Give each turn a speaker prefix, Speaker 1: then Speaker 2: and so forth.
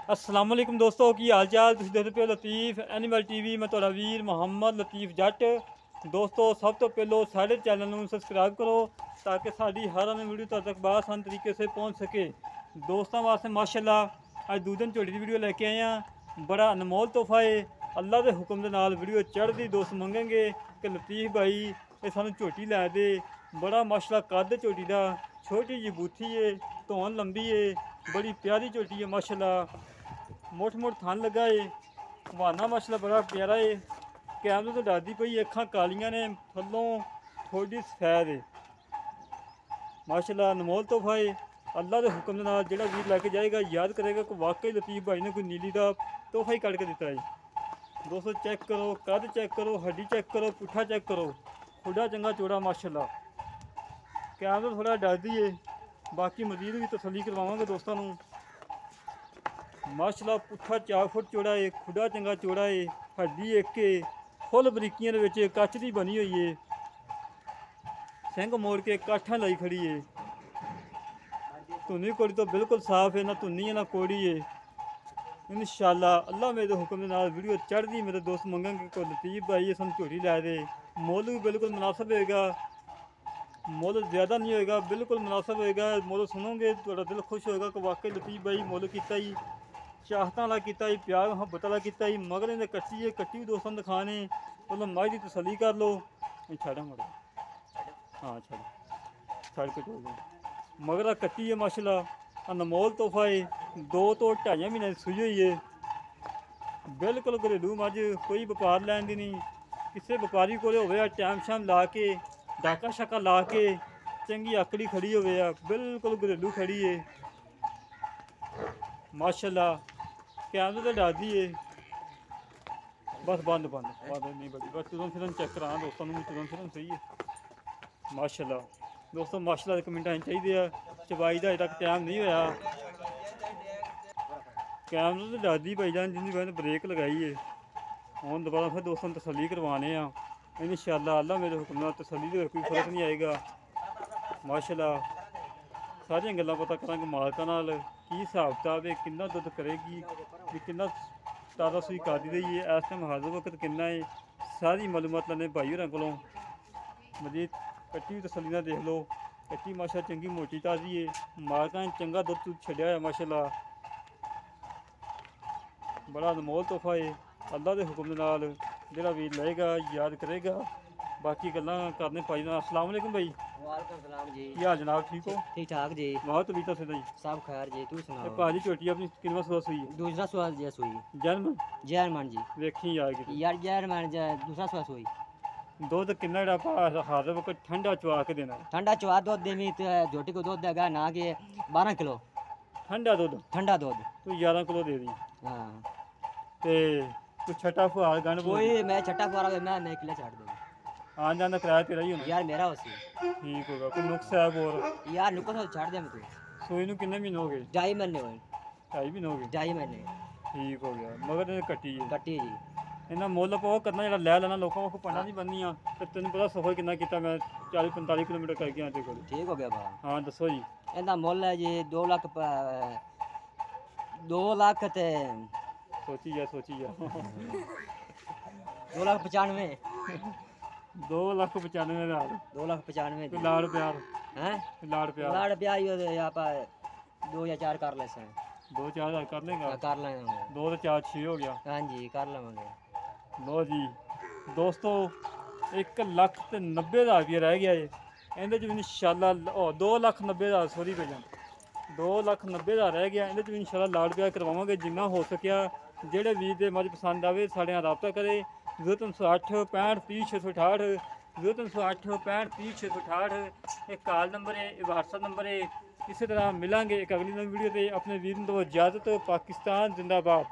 Speaker 1: अस्सलाम वालेकुम दोस्तों की हाल चाल तुसीं देखदे पे लतीफ़ एनिमल टीवी मैं तुहाडा वीर मुहम्मद लतीफ़ जट। दोस्तों सब तो पहलो साढ़े चैनल में सबसक्राइब करो ताकि साड़ी हर आने वीडियो तुहाडे तक आसान तरीके से पहुँच सके। दोस्तों वास्ते माशाल्लाह अज दूधन झोटी की वीडियो लेके आए हैं। बड़ा अनमोल तोहफा है। अल्लाह के हुक्म के नाल वीडियो चढ़ती दोस्त मंगेंगे कि लतीफ़ भाई ये सानू झोटी लै दे। बड़ा माशाल्लाह कद झोटी का, छोटी जी बूथी है, धौन लंबी है, बड़ी प्यारी झोटी है माशाल्लाह। मोट मोट थान लगा है, हवाना माशाल्लाह बड़ा प्यारा है। कैमरे तो डरती पई, अखां कालियां ने, थल्लों थोड़ी सफेद है माशाल्लाह। अनमोल तोहफा है। अल्लाह के हुक्म के नाल जिहड़ा वीर लैके जाएगा याद करेगा कि वाकई लतीफ़ भाई ने कोई नीली का तोहफा ही कट के दिता है। दोस्तों चेक करो, कद चेक करो, हड्डी चेक करो, पुट्ठा चेक करो, खुडा चंगा चौड़ा माशाल्लाह। कैमरा थोड़ा डरती है, बाकी मजीद भी तसल्ली करवावांगे दोस्तों नूं। माशाल्लाह पुट्ठा 4 फुट चौड़ा है, खुडा चंगा चौड़ा है, हड्डी एक है, फुल बरीकियां दे विच कच दी बनी हुई है। सिंग मोड़ के काठा लाई खड़ी है। धुनी कोड़ी तो बिल्कुल साफ है, ना धुनी है ना कोड़ी है। इंशाअल्लाह अल्लाह मेरे हुक्म के नाल वीडियो चढ़दी मेरे दोस्त मंगेंगे को लतीफ़ भाई सानू झोटी लै दे। मुल भी बिल्कुल मुनासिब होएगा, मुल ज़्यादा नहीं होएगा, बिल्कुल मुनासिब होएगा। मुल सुनोगे तो दिल खुश होएगा कि वाकई लतीफ़ भाई मुल कीता ही, चाहता वाला किया ही, प्यार मुहब्बत वाला किया ही। मगर इन्हें कच्ची है, कट्टी भी दोस्तों दिखाने मतलब माई की तसली कर लो। छड़ा मड़ा हाँ छड़ के चल दो। मगर कच्ची है माशाल्लाह, अनमोल तोहफा है। 2 तो 2.5 महीने सूई हुई है। बिल्कुल घरेलू मझ, कोई व्यापार लैन दी नहीं। किसी व्यापारी को टाइम शाम ला के डाका शाका ला के चंगी आकड़ी खड़ी हो, बिल्कुल घरेलू खड़ी है माशाल्लाह। कैमरे तो डरती है, बस बंद बंद बंद नहीं बड़ी, बस तुरंत फिर चेक करा दोस्तों में, तुरंत फिर सही है माशाल्लाह। दोस्तों माशाल्लाह कमेंट आने चाहिए। चबाई का अजे तक टाइम नहीं होया। कैमरे तो डरती भाई जान जिंदी वजह ब्रेक लगाई है। हम दोबारा फिर दोस्तों तसली करवाने इंशाअल्लाह। अल्लाह मेरे हुक्म तसली तो कोई फर्क नहीं आएगा माशाल्लाह। सारिया गल्लां पता करांगे मालकां नाल की हिसाब किताब है, कितना दुध करेगी, कितना ताज़ा सूई कादी रही है, इस टाइम हाजिर वक्त कितना है, सारी मालूमात लैने भाई होरां कोलों। मजीद कट्टी भी तसल्ली नाल देख लो। कट्टी माशा चंगी मोटी ताज़ी है, मालकां ने चंगा दुध दूध छड्डिया है माशाल्लाह। बड़ा अनमोल तोहफा है। अल्लाह के हुक्म के नाल जिहड़ा वीर लएगा याद करेगा। बाकी गल्लां करने पाई ना। अस्सलाम वालेकुम भाई।
Speaker 2: वालेकुम सलाम जी।
Speaker 1: की हाल जनाब, ठीक हो?
Speaker 2: ठीक ठाक जी।
Speaker 1: बहुत तबीयत से जी
Speaker 2: सब खैर जी, तू सुनाओ।
Speaker 1: भाजी झोटी अपनी किनवा सुआ सुई है?
Speaker 2: दूसरा सवाल जी सुई
Speaker 1: जन्म
Speaker 2: जैरमन जी।
Speaker 1: वेखी यार कि
Speaker 2: यार जैरमन दूसरा सवाल सुई।
Speaker 1: दुध किन्ना जेह्ड़ा हाजिर वक्त ठंडा चवा के देना?
Speaker 2: ठंडा चवा दूध देनी तो झोटी को दूध देगा ना कि 12 किलो
Speaker 1: ठंडा दूध।
Speaker 2: ठंडा दूध
Speaker 1: तू 11 किलो दे दी।
Speaker 2: हाँ
Speaker 1: ते तू छठा फुहार गंढ
Speaker 2: कोई मैं छठा फुहारा मैं नहीं किला छाड़ दूँगा।
Speaker 1: आन जान का किराया तेरा ही होना?
Speaker 2: यार मेरा उसी
Speaker 1: ठीक होगा। कोई नुक्स है और
Speaker 2: यार नुको तो छाड़ दिया मैं तू।
Speaker 1: सूई नू किन्ने महीने हो गए?
Speaker 2: 2.5 महीने हुए।
Speaker 1: 2.5 महीने हो गए?
Speaker 2: 2.5 महीने
Speaker 1: ठीक हो गया। मगर ये कट्टी है
Speaker 2: कट्टी जी।
Speaker 1: इन्ना मुल पाओ करना जो लै लेना लोगों को पढ़ना नहीं बननी। तो तेन पता सफर कितना किया मैं 40-45 किलोमीटर करके आते को।
Speaker 2: ठीक हो गया बा।
Speaker 1: हाँ दसो जी।
Speaker 2: इहदा मुल है जी 2 लाख 2 लाख ते
Speaker 1: सोची जा
Speaker 2: 2 लाख 95
Speaker 1: 2,95,000।
Speaker 2: 2 लाख 95
Speaker 1: लाड़ प्यार
Speaker 2: हैं
Speaker 1: लाड़ प्यार
Speaker 2: लाड़ प्यार ही आप 2 या 4 कर ले से
Speaker 1: 2-4 हज़ार कर लेगा?
Speaker 2: कर लेंगे।
Speaker 1: 2 तो 4 6 हो गया।
Speaker 2: हाँ जी कर लेंगे।
Speaker 1: लो जी दोस्तों 1,90,000 रुपया रह गया है। इहदे च इंशाअल्लाह 2,90,000 सॉरी भेजां 2,90,000 रह गया। इहदे च इंशाअल्लाह लाड़ प्यार करवावांगे जिन्ना हो सकिया। जेह्ड़े वीर दे मझ पसंद आवे साढ़े नाल राबता करे। 0308 65 30 668 0308 65 30 668 एक कॉल नंबर है, व्हाट्सअप नंबर है। इसी तरह मिलांगे एक अगली नई वीडियो पे। अपने वीर को इजाज़त। पाकिस्तान जिंदाबाद।